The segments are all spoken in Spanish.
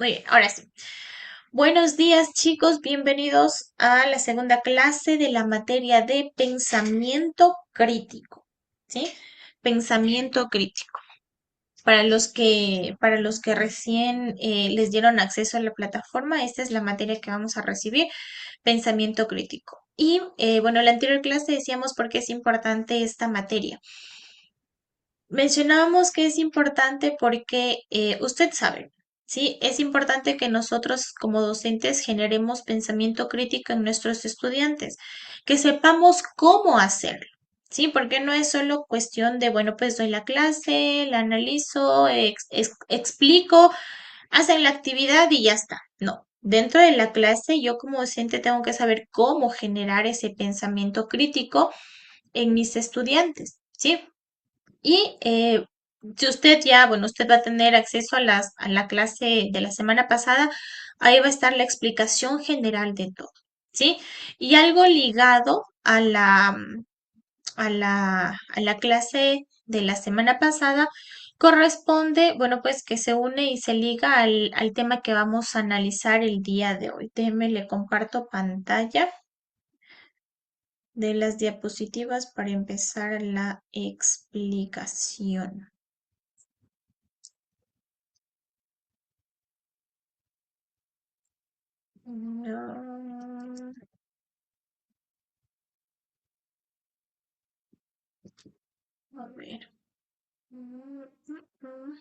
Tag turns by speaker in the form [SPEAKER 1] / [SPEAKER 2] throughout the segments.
[SPEAKER 1] Muy bien, ahora sí. Buenos días, chicos. Bienvenidos a la segunda clase de la materia de pensamiento crítico. ¿Sí? Pensamiento crítico. Para los que recién les dieron acceso a la plataforma, esta es la materia que vamos a recibir, pensamiento crítico. Y bueno, en la anterior clase decíamos por qué es importante esta materia. Mencionábamos que es importante porque usted sabe, ¿sí? Es importante que nosotros como docentes generemos pensamiento crítico en nuestros estudiantes, que sepamos cómo hacerlo, ¿sí? Porque no es solo cuestión de, bueno, pues doy la clase, la analizo, explico, hacen la actividad y ya está. No. Dentro de la clase, yo como docente tengo que saber cómo generar ese pensamiento crítico en mis estudiantes, ¿sí? Y si usted ya, bueno, usted va a tener acceso a la clase de la semana pasada, ahí va a estar la explicación general de todo, ¿sí? Y algo ligado a la clase de la semana pasada corresponde, bueno, pues que se une y se liga al tema que vamos a analizar el día de hoy. Déjeme, le comparto pantalla de las diapositivas para empezar la explicación. Mm, A ver. Mm, mm, mm.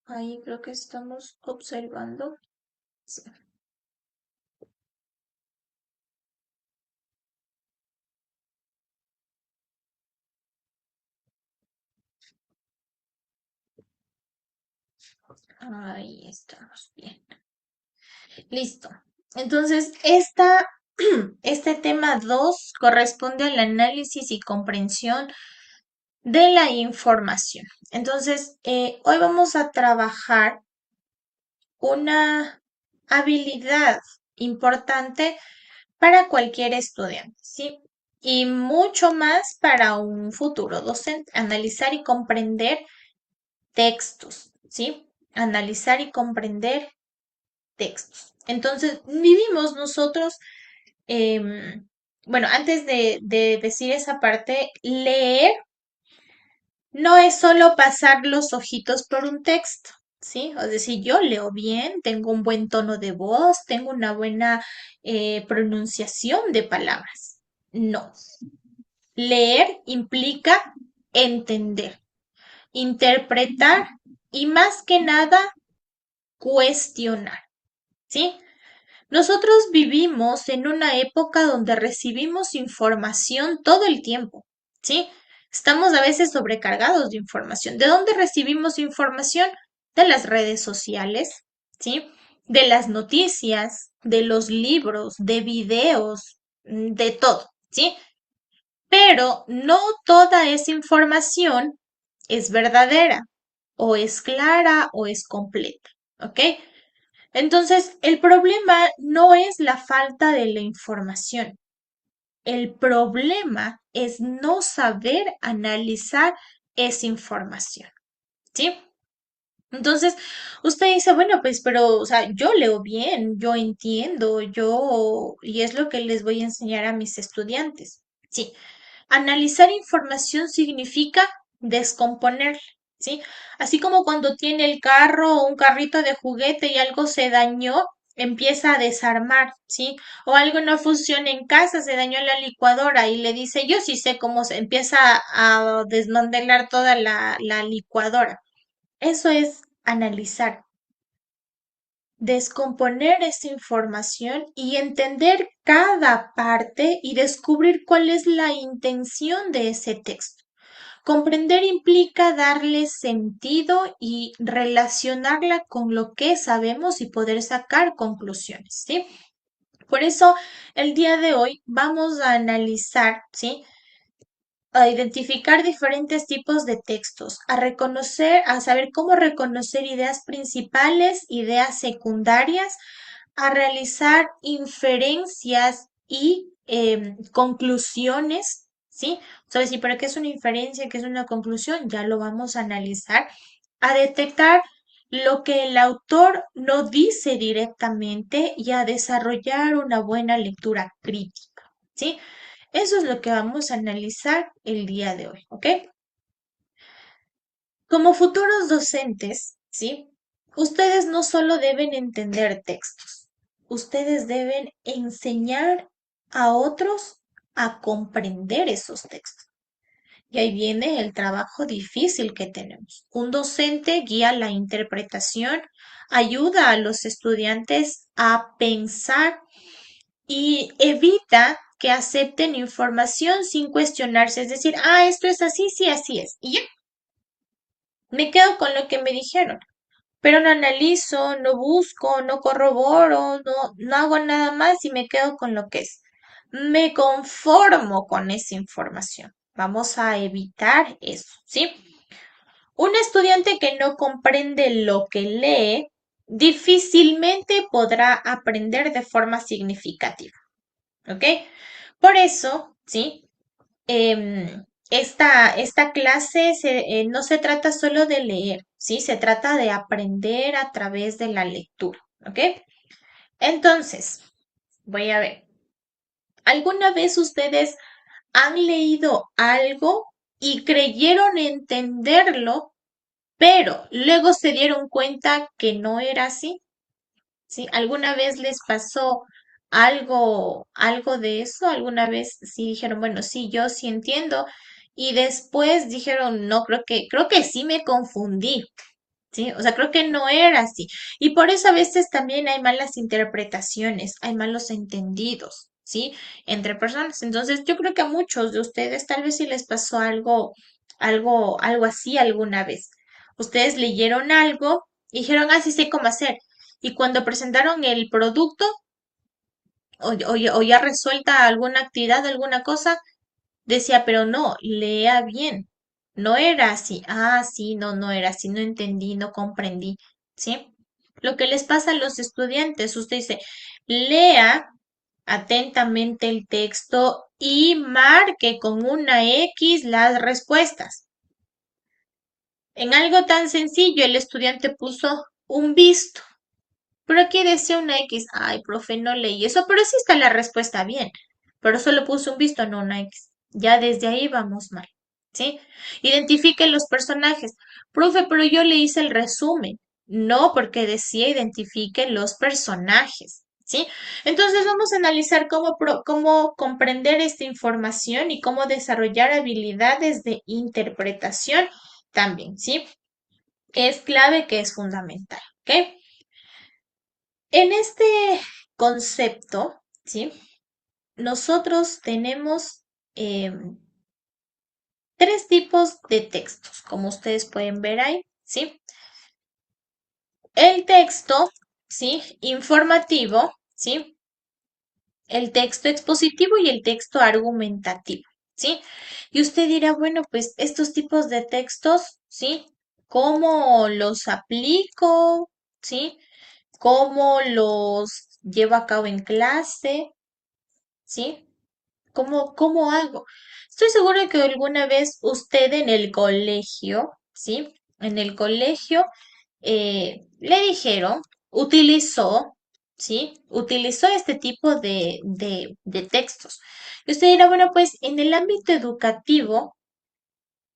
[SPEAKER 1] Ahí creo que estamos observando. Sí. Ahí estamos bien. Listo. Entonces, este tema 2 corresponde al análisis y comprensión de la información. Entonces, hoy vamos a trabajar una habilidad importante para cualquier estudiante, ¿sí? Y mucho más para un futuro docente, analizar y comprender textos, ¿sí? Analizar y comprender textos. Entonces, vivimos nosotros, bueno, antes de decir esa parte, leer no es solo pasar los ojitos por un texto, ¿sí? Es decir, yo leo bien, tengo un buen tono de voz, tengo una buena pronunciación de palabras. No, leer implica entender, interpretar y más que nada cuestionar, ¿sí? Nosotros vivimos en una época donde recibimos información todo el tiempo, ¿sí? Estamos a veces sobrecargados de información. ¿De dónde recibimos información? De las redes sociales, ¿sí? De las noticias, de los libros, de videos, de todo, ¿sí? Pero no toda esa información es verdadera, o es clara, o es completa, ¿ok? Entonces, el problema no es la falta de la información. El problema es no saber analizar esa información, ¿sí? Entonces, usted dice, bueno, pues, pero, o sea, yo leo bien, yo entiendo, y es lo que les voy a enseñar a mis estudiantes. Sí, analizar información significa descomponerla, ¿sí? Así como cuando tiene el carro o un carrito de juguete y algo se dañó, empieza a desarmar, ¿sí? O algo no funciona en casa, se dañó la licuadora y le dice, yo sí sé cómo se empieza a desmantelar toda la licuadora. Eso es analizar, descomponer esa información y entender cada parte y descubrir cuál es la intención de ese texto. Comprender implica darle sentido y relacionarla con lo que sabemos y poder sacar conclusiones, ¿sí? Por eso, el día de hoy vamos a analizar, ¿sí? A identificar diferentes tipos de textos, a reconocer, a saber cómo reconocer ideas principales, ideas secundarias, a realizar inferencias y conclusiones, ¿sí? Entonces, sí, pero qué es una inferencia, qué es una conclusión, ya lo vamos a analizar, a detectar lo que el autor no dice directamente y a desarrollar una buena lectura crítica, ¿sí? Eso es lo que vamos a analizar el día de hoy, ¿ok? Como futuros docentes, ¿sí? Ustedes no solo deben entender textos, ustedes deben enseñar a otros a comprender esos textos. Y ahí viene el trabajo difícil que tenemos. Un docente guía la interpretación, ayuda a los estudiantes a pensar y evita que acepten información sin cuestionarse. Es decir, esto es así, sí, así es. Y ya, me quedo con lo que me dijeron. Pero no analizo, no busco, no corroboro, no hago nada más y me quedo con lo que es. Me conformo con esa información. Vamos a evitar eso, ¿sí? Un estudiante que no comprende lo que lee difícilmente podrá aprender de forma significativa, ¿ok? Por eso, ¿sí? Esta clase no se trata solo de leer, ¿sí? Se trata de aprender a través de la lectura, ¿ok? Entonces, voy a ver, ¿alguna vez ustedes han leído algo y creyeron entenderlo, pero luego se dieron cuenta que no era así? ¿Sí? ¿Alguna vez les pasó algo de eso? ¿Alguna vez sí dijeron, bueno, sí, yo sí entiendo? Y después dijeron, no, creo que sí me confundí, ¿sí? O sea, creo que no era así. Y por eso a veces también hay malas interpretaciones, hay malos entendidos, ¿sí? Entre personas. Entonces, yo creo que a muchos de ustedes tal vez sí les pasó algo así alguna vez. Ustedes leyeron algo y dijeron, sí sé cómo hacer. Y cuando presentaron el producto o ya resuelta alguna actividad, alguna cosa, decía, pero no, lea bien. No era así. Sí, no era así. No entendí, no comprendí. ¿Sí? Lo que les pasa a los estudiantes, usted dice, lea atentamente el texto y marque con una X las respuestas. En algo tan sencillo, el estudiante puso un visto. Pero aquí decía una X. Ay, profe, no leí eso, pero sí está la respuesta bien. Pero solo puso un visto, no una X. Ya desde ahí vamos mal. ¿Sí? Identifique los personajes. Profe, pero yo le hice el resumen. No, porque decía identifique los personajes. ¿Sí? Entonces vamos a analizar cómo comprender esta información y cómo desarrollar habilidades de interpretación también, ¿sí? Que es clave, que es fundamental, ¿ok? En este concepto, ¿sí? Nosotros tenemos tres tipos de textos, como ustedes pueden ver ahí, ¿sí? El texto, ¿sí? Informativo, ¿sí? El texto expositivo y el texto argumentativo, ¿sí? Y usted dirá, bueno, pues estos tipos de textos, ¿sí? ¿Cómo los aplico? ¿Sí? ¿Cómo los llevo a cabo en clase? ¿Sí? ¿Cómo hago? Estoy segura que alguna vez usted en el colegio, ¿sí? En el colegio le dijeron, utilizó, ¿sí? Utilizó este tipo de textos. Y usted dirá, bueno, pues en el ámbito educativo,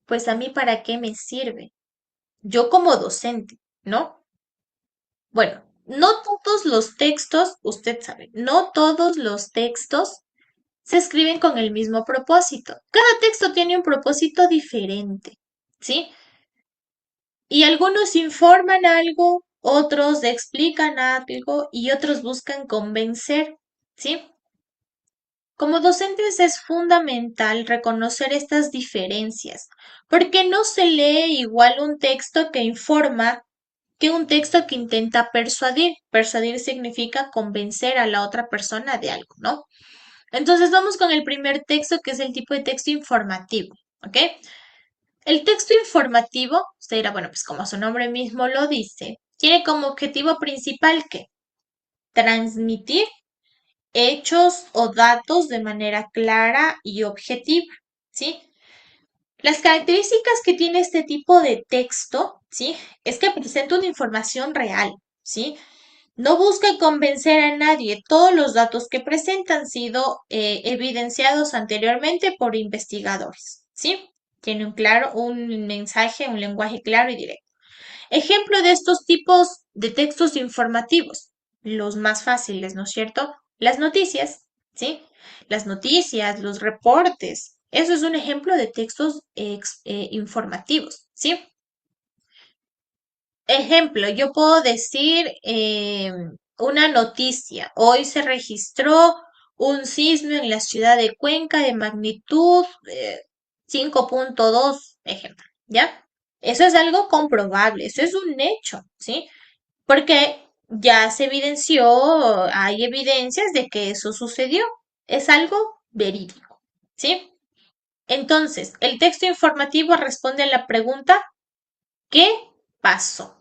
[SPEAKER 1] pues a mí para qué me sirve. Yo como docente, ¿no? Bueno, no todos los textos, usted sabe, no todos los textos se escriben con el mismo propósito. Cada texto tiene un propósito diferente, ¿sí? Y algunos informan algo, otros explican algo y otros buscan convencer, ¿sí? Como docentes es fundamental reconocer estas diferencias, porque no se lee igual un texto que informa que un texto que intenta persuadir. Persuadir significa convencer a la otra persona de algo, ¿no? Entonces vamos con el primer texto, que es el tipo de texto informativo, ¿ok? El texto informativo, usted dirá, bueno, pues como su nombre mismo lo dice, tiene como objetivo principal que transmitir hechos o datos de manera clara y objetiva, ¿sí? Las características que tiene este tipo de texto, ¿sí? Es que presenta una información real, ¿sí? No busca convencer a nadie. Todos los datos que presenta han sido evidenciados anteriormente por investigadores, ¿sí? Tiene un mensaje, un lenguaje claro y directo. Ejemplo de estos tipos de textos informativos, los más fáciles, ¿no es cierto? Las noticias, ¿sí? Las noticias, los reportes. Eso es un ejemplo de textos informativos, ¿sí? Ejemplo, yo puedo decir una noticia. Hoy se registró un sismo en la ciudad de Cuenca de magnitud 5.2, ejemplo, ¿ya? Eso es algo comprobable, eso es un hecho, ¿sí? Porque ya se evidenció, hay evidencias de que eso sucedió. Es algo verídico, ¿sí? Entonces, el texto informativo responde a la pregunta ¿qué pasó?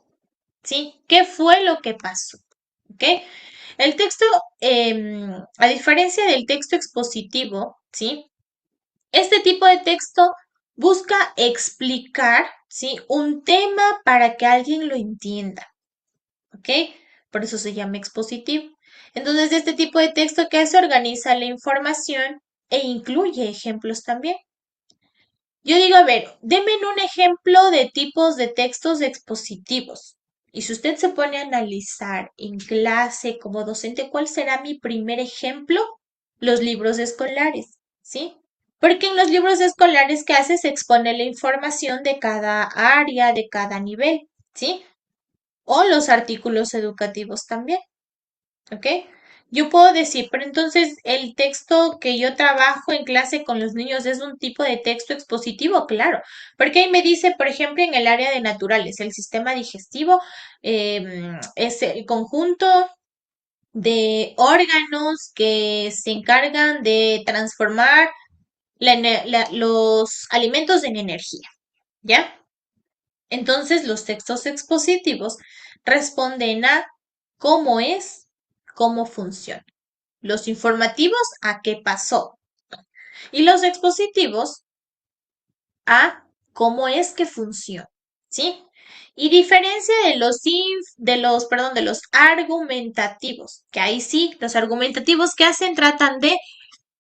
[SPEAKER 1] ¿Sí? ¿Qué fue lo que pasó? ¿Ok? El texto, a diferencia del texto expositivo, ¿sí? Este tipo de texto busca explicar, ¿sí? Un tema para que alguien lo entienda. ¿Ok? Por eso se llama expositivo. Entonces, este tipo de texto que hace organiza la información e incluye ejemplos también. Yo digo, a ver, deme un ejemplo de tipos de textos expositivos. Y si usted se pone a analizar en clase como docente, ¿cuál será mi primer ejemplo? Los libros escolares, ¿sí? Porque en los libros escolares que hace se expone la información de cada área, de cada nivel, ¿sí? O los artículos educativos también. ¿Ok? Yo puedo decir, pero entonces el texto que yo trabajo en clase con los niños es un tipo de texto expositivo, claro, porque ahí me dice, por ejemplo, en el área de naturales, el sistema digestivo es el conjunto de órganos que se encargan de transformar los alimentos en energía, ¿ya? Entonces, los textos expositivos responden a cómo es, cómo funciona. Los informativos a qué pasó y los expositivos a cómo es que funciona, ¿sí? Y diferencia de de los argumentativos, que ahí sí, los argumentativos que hacen tratan de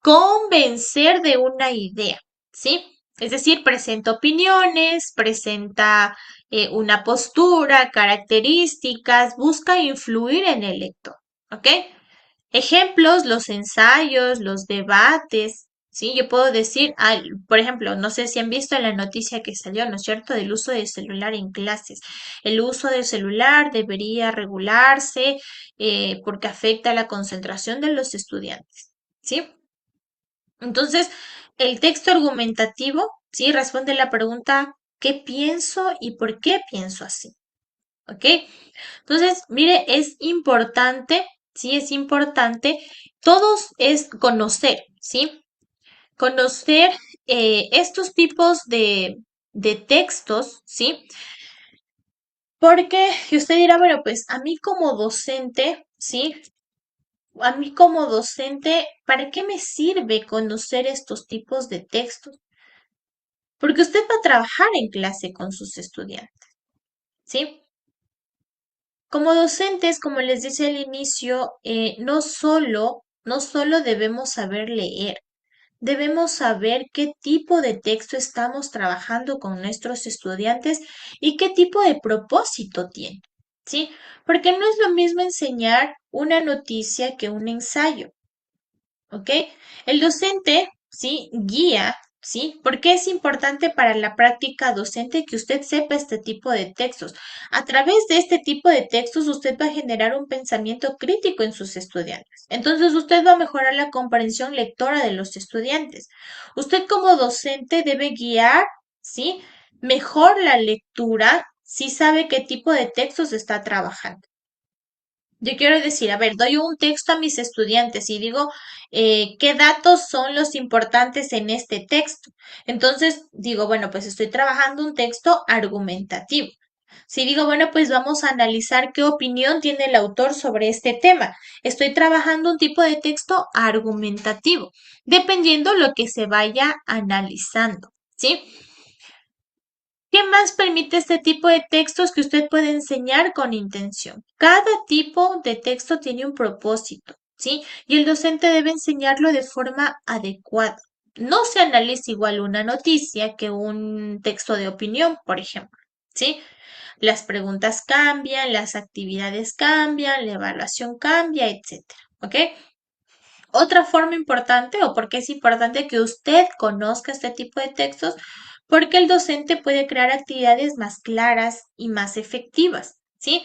[SPEAKER 1] convencer de una idea, ¿sí? Es decir, presenta opiniones, presenta una postura, características, busca influir en el lector, ¿ok? Ejemplos, los ensayos, los debates, ¿sí? Yo puedo decir, por ejemplo, no sé si han visto la noticia que salió, ¿no es cierto?, del uso del celular en clases. El uso del celular debería regularse porque afecta la concentración de los estudiantes, ¿sí? Entonces, el texto argumentativo, ¿sí? Responde la pregunta, ¿qué pienso y por qué pienso así? ¿Ok? Entonces, mire, es importante, sí, es importante, todos es conocer, ¿sí? Conocer estos tipos de textos, ¿sí? Porque y usted dirá, bueno, pues a mí como docente, ¿sí? A mí como docente, ¿para qué me sirve conocer estos tipos de textos? Porque usted va a trabajar en clase con sus estudiantes, ¿sí? Como docentes, como les decía al inicio, no solo debemos saber leer, debemos saber qué tipo de texto estamos trabajando con nuestros estudiantes y qué tipo de propósito tiene, ¿sí? Porque no es lo mismo enseñar una noticia que un ensayo. ¿Ok? El docente, ¿sí? Guía, ¿sí? Porque es importante para la práctica docente que usted sepa este tipo de textos. A través de este tipo de textos, usted va a generar un pensamiento crítico en sus estudiantes. Entonces, usted va a mejorar la comprensión lectora de los estudiantes. Usted como docente debe guiar, ¿sí? Mejor la lectura si sabe qué tipo de textos está trabajando. Yo quiero decir, a ver, doy un texto a mis estudiantes y digo qué datos son los importantes en este texto. Entonces digo, bueno, pues estoy trabajando un texto argumentativo. Si digo, bueno, pues vamos a analizar qué opinión tiene el autor sobre este tema. Estoy trabajando un tipo de texto argumentativo, dependiendo lo que se vaya analizando, ¿sí? ¿Qué más permite este tipo de textos que usted puede enseñar con intención? Cada tipo de texto tiene un propósito, ¿sí? Y el docente debe enseñarlo de forma adecuada. No se analiza igual una noticia que un texto de opinión, por ejemplo, ¿sí? Las preguntas cambian, las actividades cambian, la evaluación cambia, etcétera, ¿ok? Otra forma importante o porque es importante que usted conozca este tipo de textos, porque el docente puede crear actividades más claras y más efectivas, ¿sí?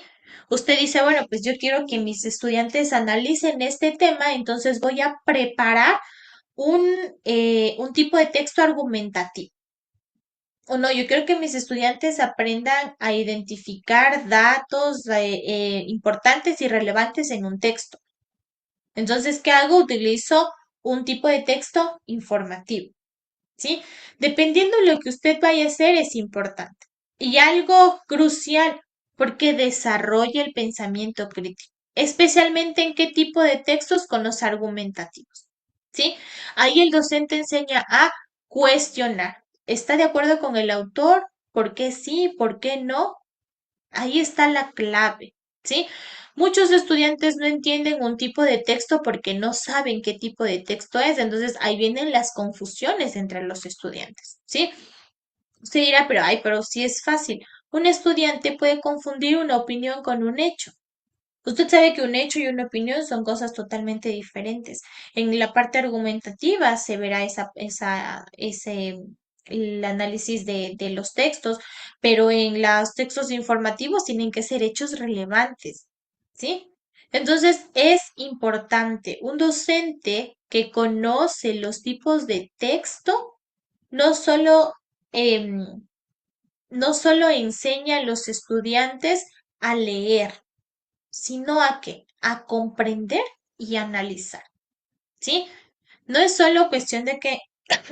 [SPEAKER 1] Usted dice, bueno, pues yo quiero que mis estudiantes analicen este tema, entonces voy a preparar un, un tipo de texto argumentativo. O no, yo quiero que mis estudiantes aprendan a identificar datos importantes y relevantes en un texto. Entonces, ¿qué hago? Utilizo un tipo de texto informativo, ¿sí? Dependiendo de lo que usted vaya a hacer es importante. Y algo crucial, porque desarrolla el pensamiento crítico, especialmente en qué tipo de textos con los argumentativos, ¿sí? Ahí el docente enseña a cuestionar. ¿Está de acuerdo con el autor? ¿Por qué sí? ¿Por qué no? Ahí está la clave, ¿sí? Muchos estudiantes no entienden un tipo de texto porque no saben qué tipo de texto es, entonces ahí vienen las confusiones entre los estudiantes, ¿sí? Usted dirá, pero sí es fácil. Un estudiante puede confundir una opinión con un hecho. Usted sabe que un hecho y una opinión son cosas totalmente diferentes. En la parte argumentativa se verá el análisis de los textos, pero en los textos informativos tienen que ser hechos relevantes, ¿sí? Entonces es importante un docente que conoce los tipos de texto, no solo, em, no solo enseña a los estudiantes a leer, sino a qué, a comprender y analizar, ¿sí? No es solo cuestión de que,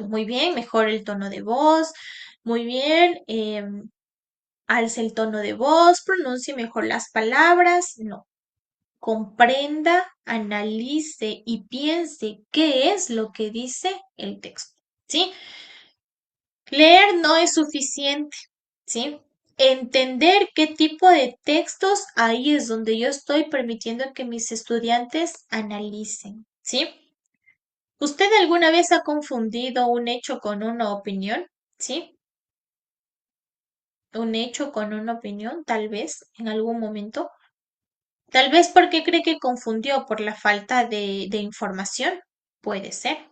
[SPEAKER 1] muy bien, mejore el tono de voz, muy bien, alce el tono de voz, pronuncie mejor las palabras, no. Comprenda, analice y piense qué es lo que dice el texto, ¿sí? Leer no es suficiente, ¿sí? Entender qué tipo de textos, ahí es donde yo estoy permitiendo que mis estudiantes analicen, ¿sí? ¿Usted alguna vez ha confundido un hecho con una opinión? ¿Sí? Un hecho con una opinión, tal vez, en algún momento. Tal vez porque cree que confundió por la falta de información. Puede ser.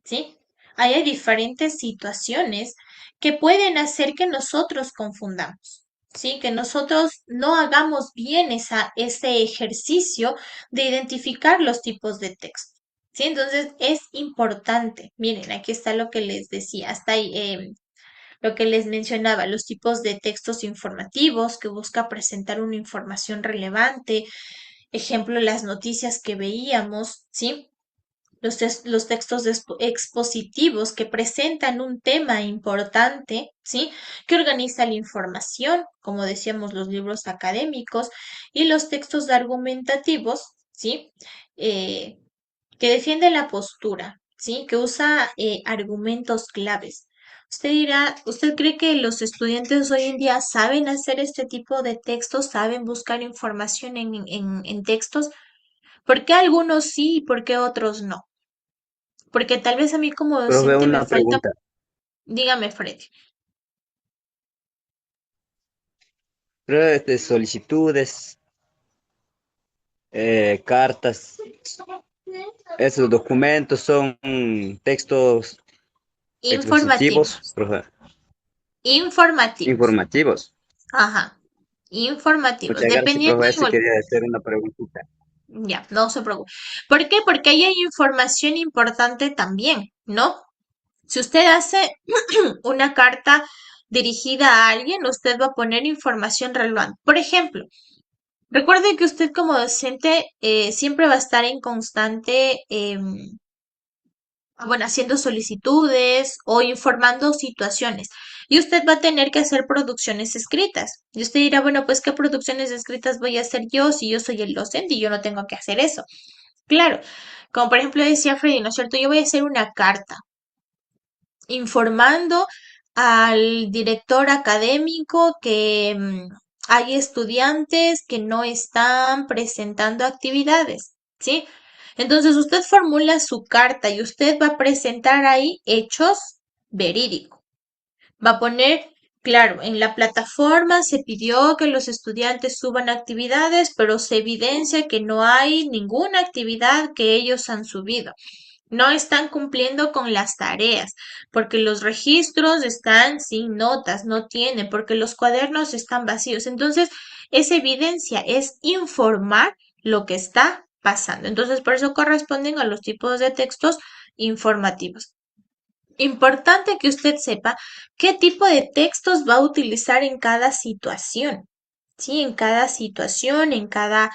[SPEAKER 1] ¿Sí? Ahí hay diferentes situaciones que pueden hacer que nosotros confundamos, ¿sí? Que nosotros no hagamos bien ese ejercicio de identificar los tipos de texto, ¿sí? Entonces es importante. Miren, aquí está lo que les decía, hasta ahí, lo que les mencionaba, los tipos de textos informativos que busca presentar una información relevante, ejemplo, las noticias que veíamos, ¿sí? Los textos expositivos que presentan un tema importante, ¿sí? Que organiza la información, como decíamos, los libros académicos, y los textos argumentativos, ¿sí? Eh, que defiende la postura, ¿sí? Que usa argumentos claves. Usted dirá, ¿usted cree que los estudiantes hoy en día saben hacer este tipo de textos, saben buscar información en textos? ¿Por qué algunos sí y por qué otros no? Porque tal vez a mí como
[SPEAKER 2] Profe,
[SPEAKER 1] docente me
[SPEAKER 2] una
[SPEAKER 1] falta,
[SPEAKER 2] pregunta.
[SPEAKER 1] dígame, Freddy,
[SPEAKER 2] Pruebas de solicitudes, cartas, esos documentos son textos expositivos,
[SPEAKER 1] informativos,
[SPEAKER 2] profe,
[SPEAKER 1] informativos,
[SPEAKER 2] informativos.
[SPEAKER 1] ajá, informativos,
[SPEAKER 2] Muchas gracias,
[SPEAKER 1] dependiendo
[SPEAKER 2] profe.
[SPEAKER 1] del
[SPEAKER 2] Ese
[SPEAKER 1] volumen.
[SPEAKER 2] quería hacer una preguntita.
[SPEAKER 1] Ya, no se preocupe. ¿Por qué? Porque ahí hay información importante también, ¿no? Si usted hace una carta dirigida a alguien, usted va a poner información relevante. Por ejemplo, recuerde que usted como docente siempre va a estar en constante, bueno, haciendo solicitudes o informando situaciones. y usted va a tener que hacer producciones escritas. Y usted dirá, bueno, pues ¿qué producciones escritas voy a hacer yo si yo soy el docente y yo no tengo que hacer eso? Claro, como por ejemplo decía Freddy, ¿no es cierto? Yo voy a hacer una carta informando al director académico que hay estudiantes que no están presentando actividades, ¿sí? Entonces usted formula su carta y usted va a presentar ahí hechos verídicos. Va a poner, claro, en la plataforma se pidió que los estudiantes suban actividades, pero se evidencia que no hay ninguna actividad que ellos han subido. No están cumpliendo con las tareas, porque los registros están sin notas, no tienen, porque los cuadernos están vacíos. Entonces, es evidencia, es informar lo que está pasando. Entonces, por eso corresponden a los tipos de textos informativos. Importante que usted sepa qué tipo de textos va a utilizar en cada situación. Sí, en cada situación, en cada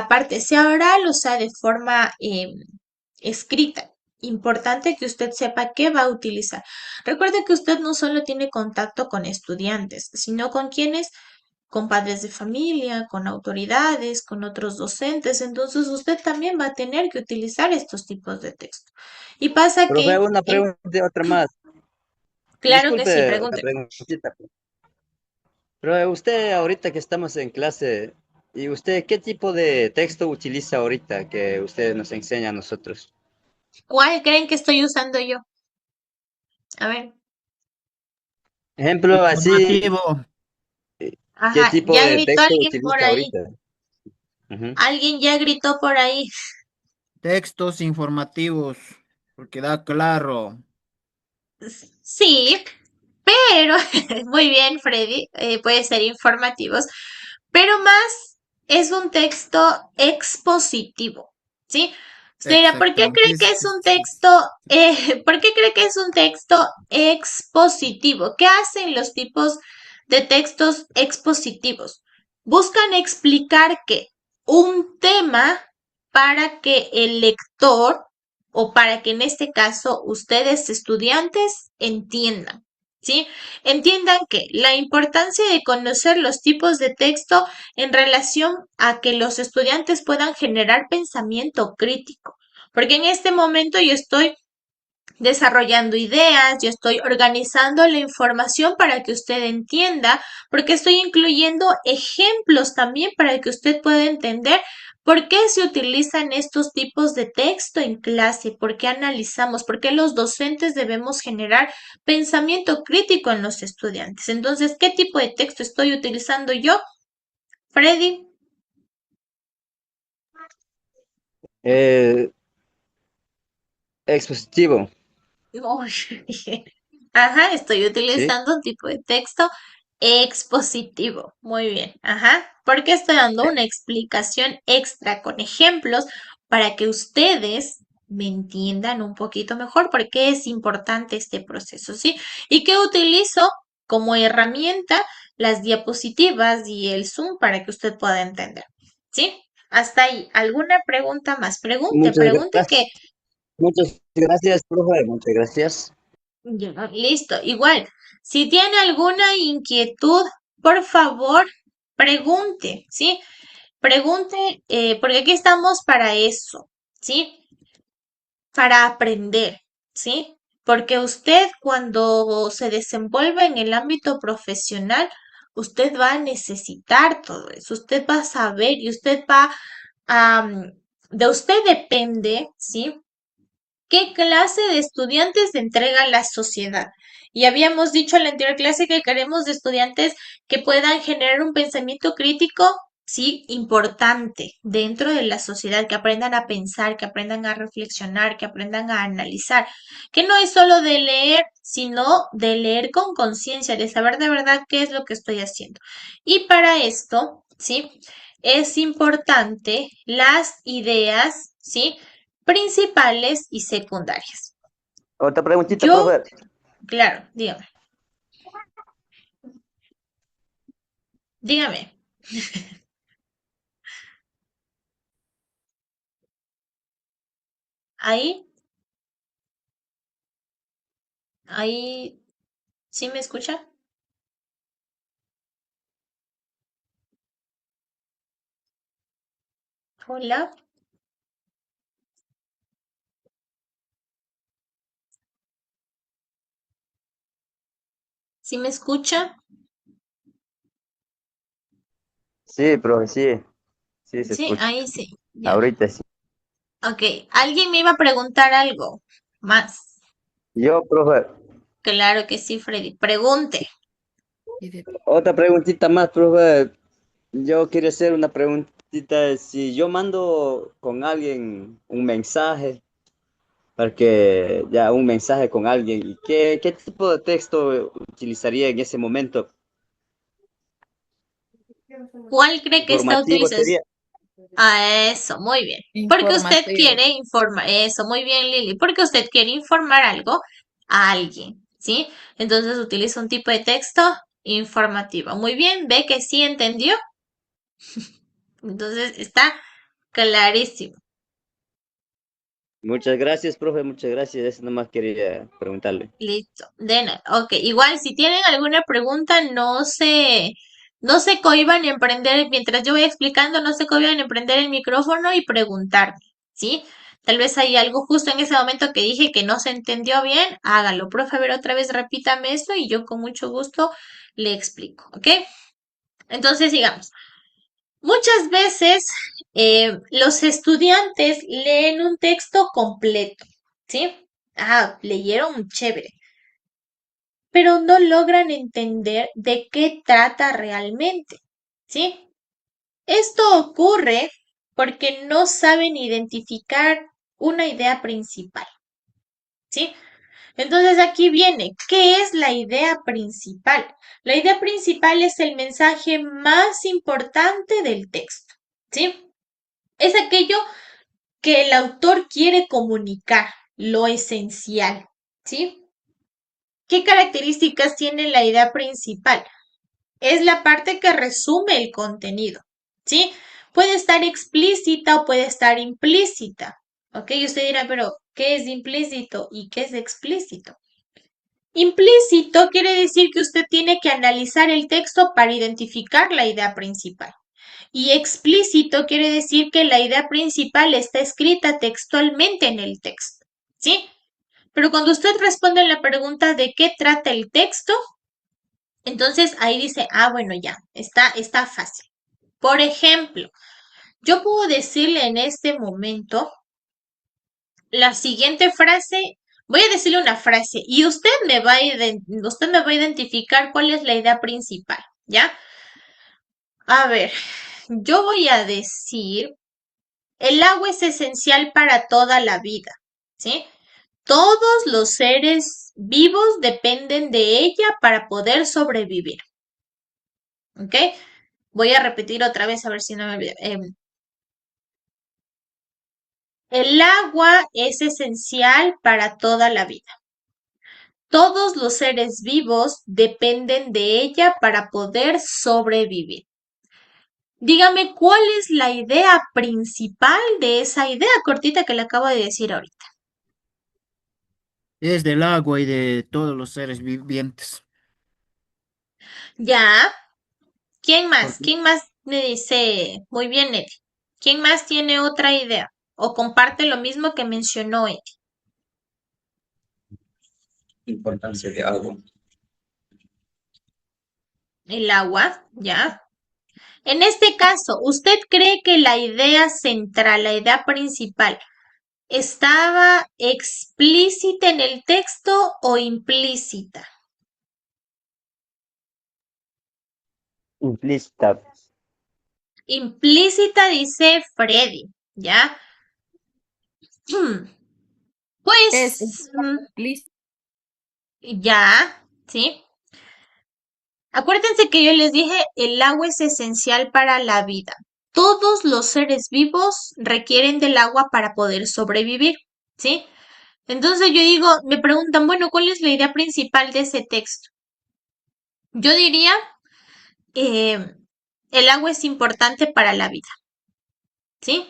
[SPEAKER 1] parte, sea oral o sea de forma escrita. Importante que usted sepa qué va a utilizar. Recuerde que usted no solo tiene contacto con estudiantes, sino con quienes, con padres de familia, con autoridades, con otros docentes. Entonces usted también va a tener que utilizar estos tipos de texto. Y pasa
[SPEAKER 2] Profe,
[SPEAKER 1] que,
[SPEAKER 2] una pregunta, otra más.
[SPEAKER 1] claro que sí,
[SPEAKER 2] Disculpe, otra
[SPEAKER 1] pregunte.
[SPEAKER 2] preguntita. Pero usted ahorita que estamos en clase, ¿y usted qué tipo de texto utiliza ahorita que usted nos enseña a nosotros?
[SPEAKER 1] ¿Cuál creen que estoy usando yo? A ver.
[SPEAKER 2] Ejemplo, así,
[SPEAKER 3] Informativo,
[SPEAKER 2] ¿qué
[SPEAKER 1] Ajá,
[SPEAKER 2] tipo
[SPEAKER 1] ya
[SPEAKER 2] de
[SPEAKER 1] gritó
[SPEAKER 2] texto
[SPEAKER 1] alguien por
[SPEAKER 2] utiliza
[SPEAKER 1] ahí.
[SPEAKER 2] ahorita? Ujú.
[SPEAKER 1] Alguien ya gritó por ahí.
[SPEAKER 3] textos informativos, porque da claro.
[SPEAKER 1] Sí, pero muy bien, Freddy, puede ser informativos, pero más es un texto expositivo, ¿sí? Usted dirá, ¿por qué
[SPEAKER 3] Exactamente.
[SPEAKER 1] cree que es un texto, por qué cree que es un texto expositivo? ¿Qué hacen los tipos de textos expositivos? Buscan explicar que un tema para que el lector o para que en este caso ustedes estudiantes entiendan, ¿sí? Entiendan que la importancia de conocer los tipos de texto en relación a que los estudiantes puedan generar pensamiento crítico, porque en este momento yo estoy desarrollando ideas, yo estoy organizando la información para que usted entienda, porque estoy incluyendo ejemplos también para que usted pueda entender por qué se utilizan estos tipos de texto en clase, por qué analizamos, por qué los docentes debemos generar pensamiento crítico en los estudiantes. Entonces, ¿qué tipo de texto estoy utilizando yo, Freddy?
[SPEAKER 2] Eh, expositivo,
[SPEAKER 1] Uy, ajá, estoy
[SPEAKER 2] ¿sí?
[SPEAKER 1] utilizando un tipo de texto expositivo. Muy bien, ajá, porque estoy dando
[SPEAKER 2] Eh,
[SPEAKER 1] una explicación extra con ejemplos para que ustedes me entiendan un poquito mejor por qué es importante este proceso, ¿sí? Y que utilizo como herramienta las diapositivas y el Zoom para que usted pueda entender, ¿sí? Hasta ahí. ¿Alguna pregunta más? Pregunte,
[SPEAKER 2] muchas
[SPEAKER 1] pregunte que
[SPEAKER 2] gracias, muchas gracias, profe, muchas gracias.
[SPEAKER 1] ya, listo. Igual, si tiene alguna inquietud, por favor, pregunte, ¿sí? Pregunte, porque aquí estamos para eso, ¿sí? Para aprender, ¿sí? Porque usted cuando se desenvuelve en el ámbito profesional, usted va a necesitar todo eso, usted va a saber y usted va a, de usted depende, ¿sí? ¿Qué clase de estudiantes entrega la sociedad? Y habíamos dicho en la anterior clase que queremos de estudiantes que puedan generar un pensamiento crítico, sí, importante dentro de la sociedad, que aprendan a pensar, que aprendan a reflexionar, que aprendan a analizar, que no es solo de leer, sino de leer con conciencia, de saber de verdad qué es lo que estoy haciendo. Y para esto, sí, es importante las ideas, sí, principales y secundarias.
[SPEAKER 2] Otra preguntita,
[SPEAKER 1] Yo,
[SPEAKER 2] profe.
[SPEAKER 1] claro, dígame, dígame. Ahí, ahí, ¿Sí me escucha? Hola, ¿sí me escucha?
[SPEAKER 2] Sí, profe, sí, sí se
[SPEAKER 1] Sí,
[SPEAKER 2] escucha.
[SPEAKER 1] ahí sí, ya.
[SPEAKER 2] Ahorita sí.
[SPEAKER 1] Ok, alguien me iba a preguntar algo más.
[SPEAKER 2] Yo, profe,
[SPEAKER 1] Claro que sí, Freddy. Pregunte.
[SPEAKER 2] otra preguntita más, profe. Yo quería hacer una preguntita. Si yo mando con alguien un mensaje, porque ya un mensaje con alguien, ¿y qué tipo de texto utilizaría en ese momento?
[SPEAKER 1] ¿Cuál cree que está
[SPEAKER 2] Informativo
[SPEAKER 1] utilizando?
[SPEAKER 2] sería.
[SPEAKER 1] Ah, eso, muy bien. Porque usted
[SPEAKER 3] Informativo.
[SPEAKER 1] quiere informar, eso, muy bien, Lili, porque usted quiere informar algo a alguien, ¿sí? Entonces utiliza un tipo de texto informativo. Muy bien, ve que sí entendió. Entonces está clarísimo.
[SPEAKER 2] Muchas gracias, profe, muchas gracias. Eso nomás quería preguntarle.
[SPEAKER 1] Listo. De nada. Ok, igual si tienen alguna pregunta, no se cohíban en prender, mientras yo voy explicando, no se cohíban en prender el micrófono y preguntarme, ¿sí? Tal vez hay algo justo en ese momento que dije que no se entendió bien, hágalo. Profe, a ver otra vez, repítame eso y yo con mucho gusto le explico, ¿ok? Entonces, sigamos. Muchas veces los estudiantes leen un texto completo, ¿sí? Ah, leyeron chévere, pero no logran entender de qué trata realmente, ¿sí? Esto ocurre porque no saben identificar una idea principal, ¿sí? Entonces aquí viene, ¿qué es la idea principal? La idea principal es el mensaje más importante del texto, ¿sí? Es aquello que el autor quiere comunicar, lo esencial, ¿sí? ¿Qué características tiene la idea principal? Es la parte que resume el contenido, ¿sí? Puede estar explícita o puede estar implícita, ¿ok? Y usted dirá, pero ¿qué es implícito y qué es explícito? Implícito quiere decir que usted tiene que analizar el texto para identificar la idea principal. Y explícito quiere decir que la idea principal está escrita textualmente en el texto, ¿sí? Pero cuando usted responde a la pregunta de qué trata el texto, entonces ahí dice, ah, bueno, ya, está fácil. Por ejemplo, yo puedo decirle en este momento la siguiente frase, voy a decirle una frase y usted me va a identificar cuál es la idea principal, ¿ya? A ver, yo voy a decir, el agua es esencial para toda la vida, ¿sí? Todos los seres vivos dependen de ella para poder sobrevivir, ¿ok? Voy a repetir otra vez a ver si no me olvido. El agua es esencial para toda la vida. Todos los seres vivos dependen de ella para poder sobrevivir. Dígame cuál es la idea principal de esa idea cortita que le acabo de decir ahorita.
[SPEAKER 3] Es del agua y de todos los seres vivientes.
[SPEAKER 1] Ya, ¿quién más?
[SPEAKER 3] Porque
[SPEAKER 1] ¿Quién más me dice? Muy bien, Eddie. ¿Quién más tiene otra idea? O comparte lo mismo que mencionó Eddie.
[SPEAKER 2] Importancia de algo.
[SPEAKER 1] El agua, ya. En este caso, ¿usted cree que la idea central, la idea principal, estaba explícita en el texto o implícita?
[SPEAKER 2] Implícita.
[SPEAKER 1] Implícita, dice Freddy, ¿ya?
[SPEAKER 4] Es
[SPEAKER 1] Pues,
[SPEAKER 4] listo.
[SPEAKER 1] ya, ¿sí? Acuérdense que yo les dije, el agua es esencial para la vida. Todos los seres vivos requieren del agua para poder sobrevivir, ¿sí? Entonces yo digo, me preguntan, bueno, ¿cuál es la idea principal de ese texto? Yo diría, eh, el agua es importante para la vida, ¿sí?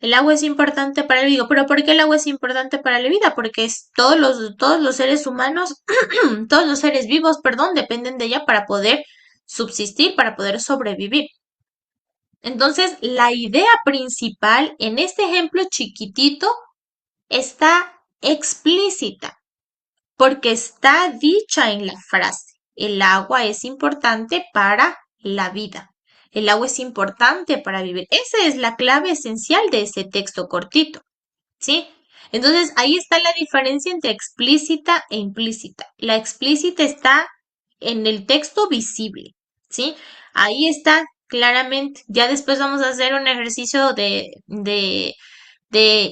[SPEAKER 1] El agua es importante para la vida. ¿Pero por qué el agua es importante para la vida? Porque todos los seres humanos, todos los seres vivos, perdón, dependen de ella para poder subsistir, para poder sobrevivir. Entonces, la idea principal en este ejemplo chiquitito está explícita porque está dicha en la frase. El agua es importante para la vida. El agua es importante para vivir. Esa es la clave esencial de ese texto cortito, ¿sí? Entonces, ahí está la diferencia entre explícita e implícita. La explícita está en el texto visible, ¿sí? Ahí está claramente. Ya después vamos a hacer un ejercicio de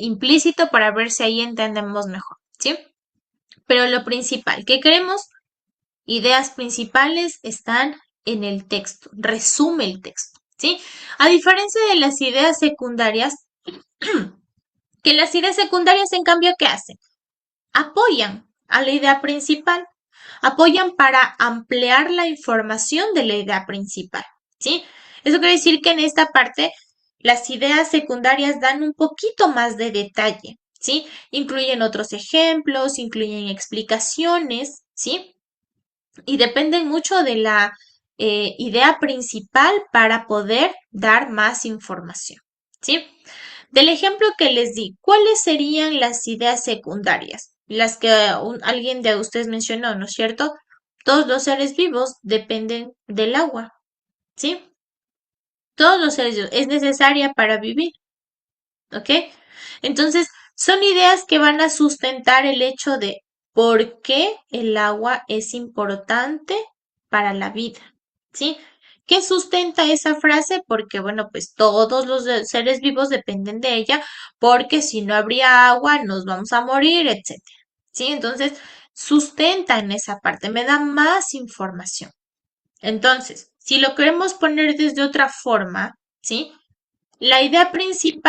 [SPEAKER 1] implícito para ver si ahí entendemos mejor, ¿sí? Pero lo principal que queremos, ideas principales están en el texto, resume el texto, ¿sí? A diferencia de las ideas secundarias, que las ideas secundarias en cambio, ¿qué hacen? Apoyan a la idea principal, apoyan para ampliar la información de la idea principal, ¿sí? Eso quiere decir que en esta parte las ideas secundarias dan un poquito más de detalle, ¿sí? Incluyen otros ejemplos, incluyen explicaciones, ¿sí? Y dependen mucho de la idea principal para poder dar más información, ¿sí? Del ejemplo que les di, ¿cuáles serían las ideas secundarias? Las que alguien de ustedes mencionó, ¿no es cierto? Todos los seres vivos dependen del agua, ¿sí? Todos los seres vivos es necesaria para vivir, ¿ok? Entonces, son ideas que van a sustentar el hecho de por qué el agua es importante para la vida, ¿sí? ¿Qué sustenta esa frase? Porque, bueno, pues todos los seres vivos dependen de ella, porque si no habría agua nos vamos a morir, etcétera, ¿sí? Entonces, sustenta en esa parte, me da más información. Entonces, si lo queremos poner desde otra forma, ¿sí? La idea principal